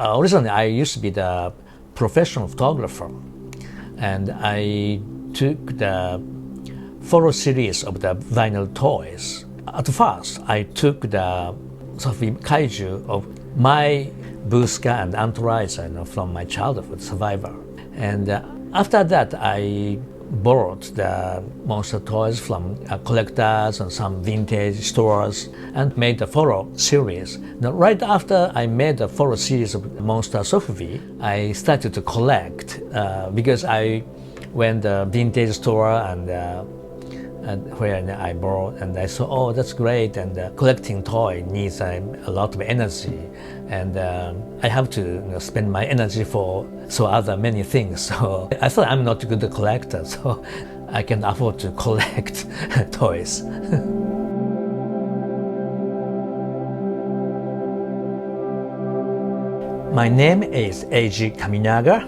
Originally, I used to be the professional photographer, and I took the photo series of the vinyl toys. At first, I took the Sofubi kaiju of my Buska and entourage from my childhood, Survivor. And after that, I borrowed the monster toys from collectors and some vintage stores and made the photo series. Now, right after I made the photo series of Monster Sofubi, I started to collect because I went to the vintage store and where I borrowed, and I saw, oh, that's great, and collecting toy needs a lot of energy, and I have to spend my energy for other many things. So I thought I'm not a good collector, so I can afford to collect toys. My name is Eiji Kaminaga.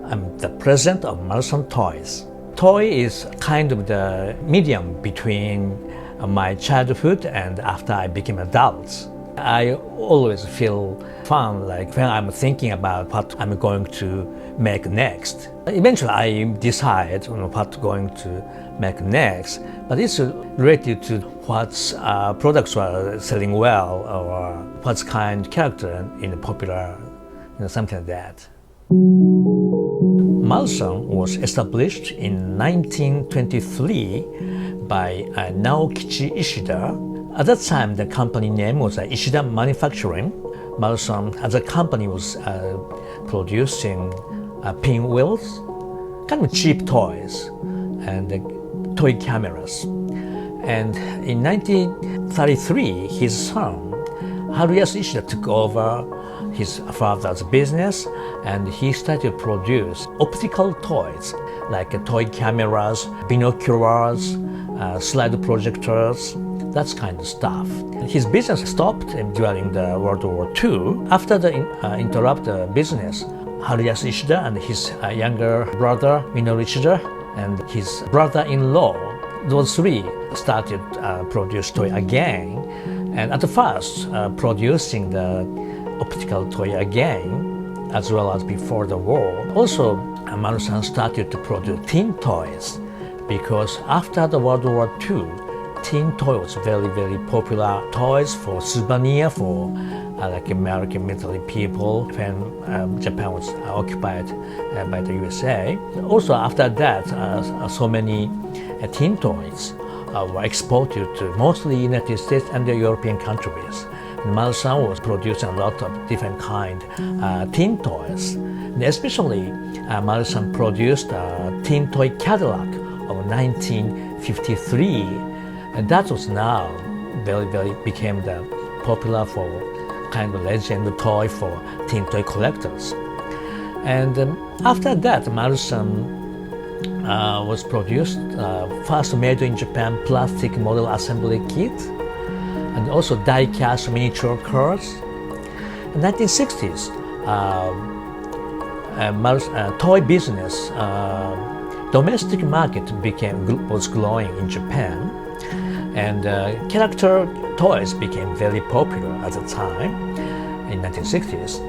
I'm the president of Marusan Toys. Toy is kind of the medium between my childhood and after I became an adult. I always feel fun like when I'm thinking about what I'm going to make next. Eventually I decide what I'm going to make next, but it's related to what products are selling well or what kind of character in popular, something like that. Marusan was established in 1923 by Naokichi Ishida. At that time, the company name was Ishida Manufacturing. Marusan, as a company, was producing pinwheels, kind of cheap toys, and toy cameras. And in 1933, his son, Haruyasu Ishida, took over his father's business, and he started to produce optical toys like toy cameras, binoculars, slide projectors, that kind of stuff. His business stopped during the World War II. After the interrupted business, Haruyasu Ishida and his younger brother Minoru Ishida and his brother-in-law, those three started produce toy again, and at first producing the optical toy again, as well as before the war. Also, Marusan started to produce tin toys because after the World War II, tin toy was very, very popular toys for souvenir for like American military people when Japan was occupied by the USA. Also, after that, so many tin toys were exported to mostly United States and the European countries. Marusan was producing a lot of different kind tin toys. And especially, Marusan produced a tin toy Cadillac of 1953, and that was now very became the popular for kind of legend toy for tin toy collectors. And after that, Marusan was produced first made in Japan plastic model assembly kit, and also die-cast miniature cars. In the 1960s, toy business, domestic market was growing in Japan, and character toys became very popular at the time in 1960s.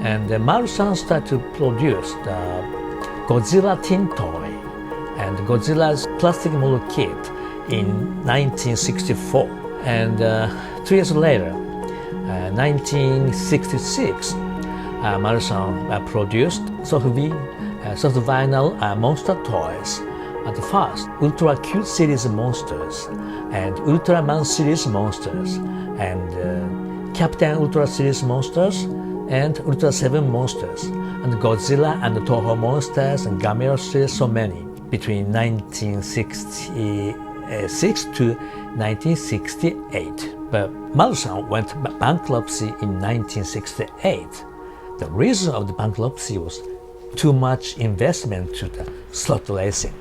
And Marusan started to produce the Godzilla tin toy and Godzilla's plastic model kit in 1964. And 2 years later, 1966, Marusan produced Sofubi soft vinyl monster toys. At first, Ultra Cute series monsters, and Ultraman series monsters, and Captain Ultra series monsters, and Ultra 7 monsters, and Godzilla and Toho monsters, and Gamera series, so many. Between 1966 to 1968. But Marusan went bankruptcy in 1968. The reason of the bankruptcy was too much investment to the slot racing.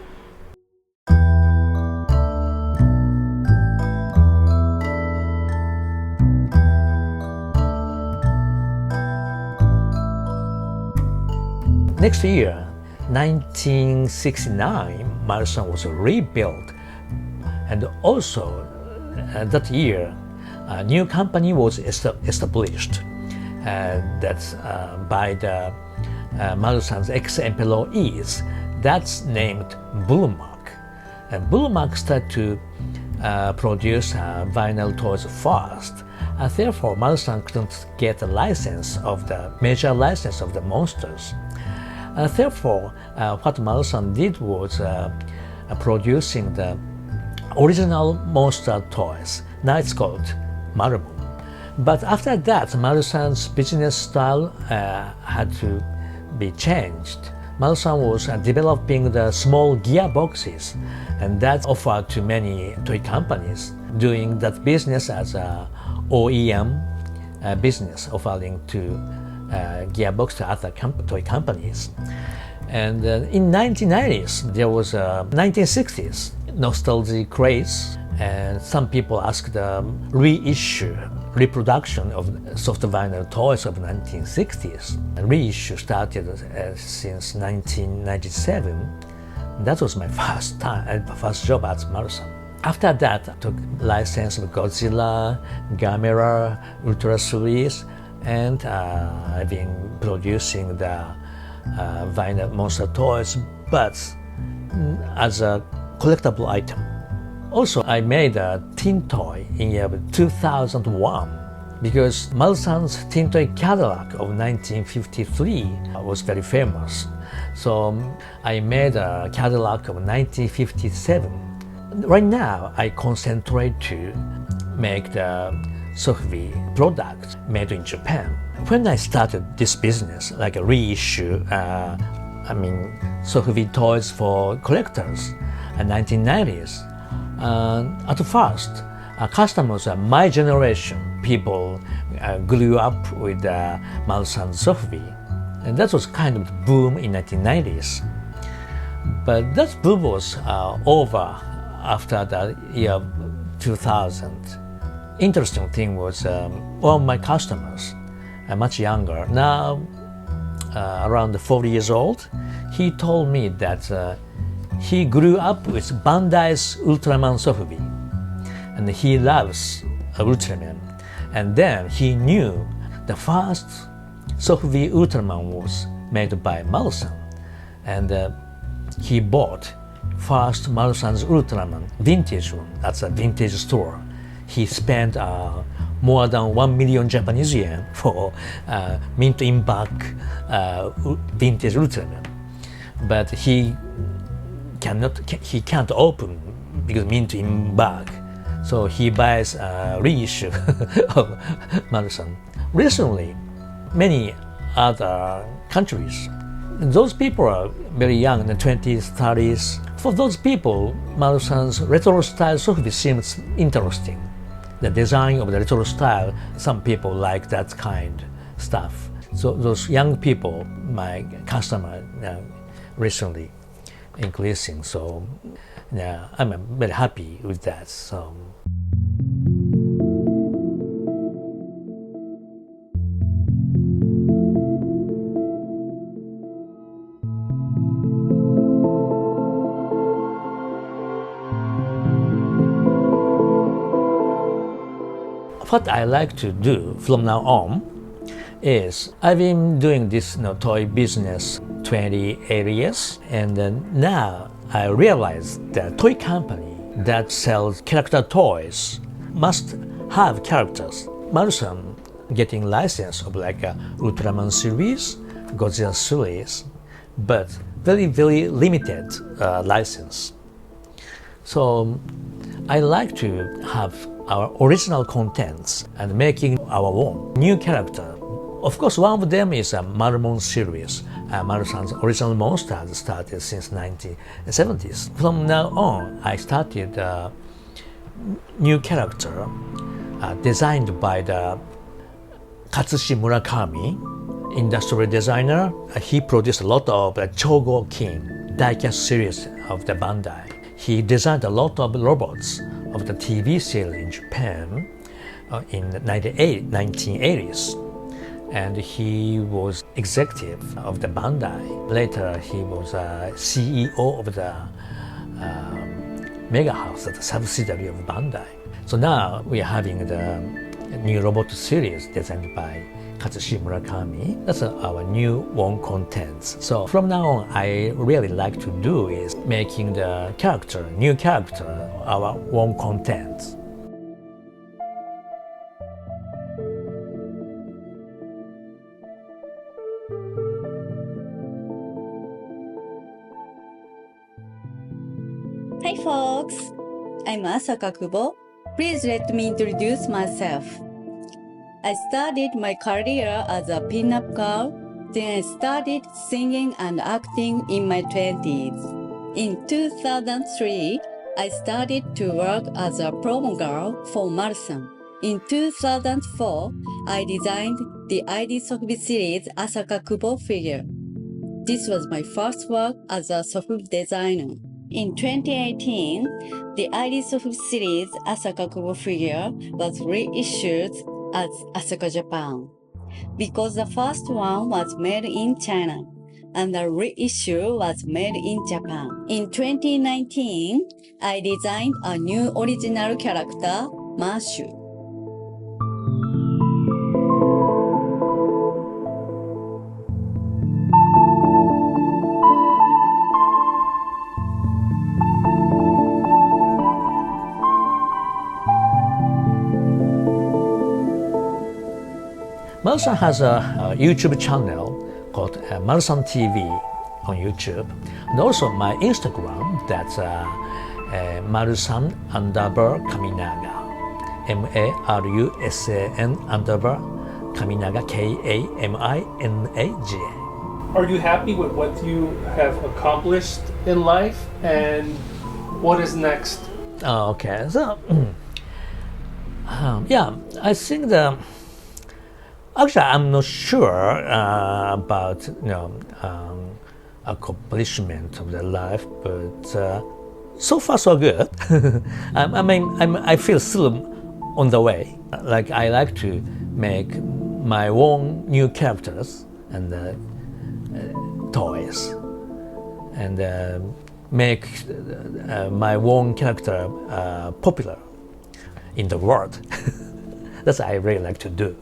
Next year, 1969, Marusan was rebuilt, and also that year, a new company was established, that's by the Marusan's ex-employees. That's named Blue Mark. And Blue Mark started to produce vinyl toys first. Therefore, Marusan couldn't get a license of the major license of the monsters. Therefore, what Marusan did was producing the original monster toys. Now it's called Marumon. But after that, Marusan's business style had to be changed. Marusan was developing the small gearboxes, and that offered to many toy companies, doing that business as a OEM business, offering to gearbox to other toy companies. And in 1990s, there was a 1960s nostalgia craze, and some people asked the reproduction of soft vinyl toys of 1960s. And reissue started since 1997. That was my first job at Marusan. After that, I took license of Godzilla, Gamera, Ultra series, and I've been producing the vinyl monster toys, but as a collectible item. Also, I made a tin toy in year 2001 because Marusan's tin toy catalog of 1953 was very famous. So I made a catalog of 1957. Right now, I concentrate to make the Sofubi products made in Japan. When I started this business, like a reissue, Sofubi toys for collectors in 1990s, at first, customers, my generation, people grew up with Marusan Sofubi, and that was kind of the boom in 1990s. But that boom was over after the year 2000. Interesting thing was one of my customers, much younger, now around 40 years old, he told me that he grew up with Bandai's Ultraman Sofubi, and he loves Ultraman. And then he knew the first Sofubi Ultraman was made by Marusan, and he bought first Marusan's Ultraman vintage one at a vintage store. He spent more than 1 million Japanese yen for mint in back vintage Ultraman, but he can't open because mint in bag, so he buys a reissue of Marusan. Recently, many other countries, those people are very young, in the 20s, 30s. For those people, Marusan's retro style Sofubi seems interesting. The design of the retro style, some people like that kind of stuff. So those young people, my customer recently increasing, so yeah, I'm very happy with that. So. What I like to do from now on is I've been doing this toy business 28 years, and now I realize that toy company that sells character toys must have characters. Marusan getting license of like a Ultraman series, Godzilla series, but very limited license. So I like to have our original contents and making our own new character. Of course, one of them is a Marumon series. Marusan's original monsters started since 1970s. From now on, I started a new character designed by the Katsushi Murakami, industrial designer. He produced a lot of Chogo King diecast series of the Bandai. He designed a lot of robots of the TV series in Japan in the 1980s. And he was executive of the Bandai. Later, he was a CEO of the Mega House, the subsidiary of Bandai. So now we are having the new robot series designed by Katsushi Murakami. That's our new one contents. So from now on, I really like to do is making the character, new character, our one contents. Hi folks, I'm Asaka Kubo. Please let me introduce myself. I started my career as a pin-up girl, then I started singing and acting in my 20s. In 2003, I started to work as a promo girl for Marusan. In 2004, I designed the ID Sofubi series Asaka Kubo figure. This was my first work as a Sofubi designer. In 2018, the ID Sofubi series Asaka Kubo figure was reissued as Asaka Japan, because the first one was made in China and the reissue was made in Japan. In 2019, I designed a new original character, Mashu. Marusan has a YouTube channel called Marusan TV on YouTube, and also my Instagram, that's Marusan _Kaminaga, MARUSAN _Kaminaga, KAMINAGA. Are you happy with what you have accomplished in life, and what is next? Okay, so yeah, I think actually I'm not sure about accomplishment of the life, but so far so good. I feel still on the way. Like I like to make my own new characters and toys, and make my own character popular in the world. That's what I really like to do.